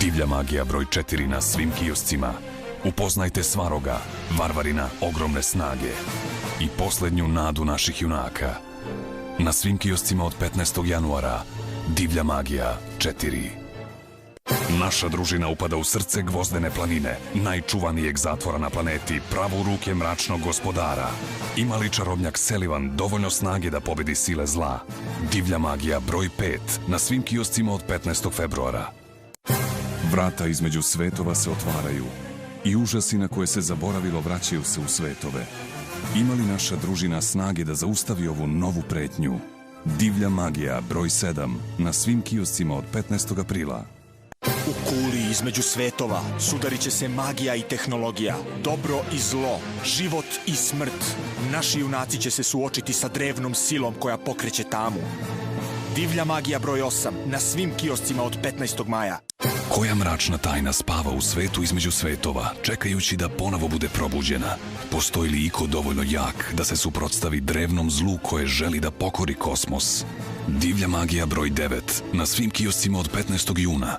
Divlja magija broj 4 na svim kioscima. Upoznajte Svaroga, varvarina ogromne snage i posljednju nadu naših junaka. Na svim kioscima od 15. januara. Divlja magija 4. Naša družina upada u srce Gvozdene planine, najčuvanijeg zatvora na planeti, pravo u ruke mračnog gospodara. Ima li čarobnjak Selivan dovoljno snage da pobedi sile zla? Divlja magija broj 5 na svim kioscima od 15. februara. Vrata između svetova se otvaraju i užasi na koje se zaboravilo vraćaju se u svetove. Ima li naša družina snage da zaustavi ovu novu pretnju? Divlja magija broj 7 na svim kioscima od 15. aprila. U kuli između svetova sudarit će se magija i tehnologija, dobro i zlo, život i smrt. Naši junaci će se suočiti sa drevnom silom koja pokreće tamu. Divlja magija broj 8 na svim kioscima od 15. maja. Koja mračna tajna spava u svetu između svetova, čekajući da ponovo bude probuđena? Postoji li iko dovoljno jak da se suprotstavi drevnom zlu koje želi da pokori kosmos? Divlja magija broj 9 na svim kioscima od 15. juna.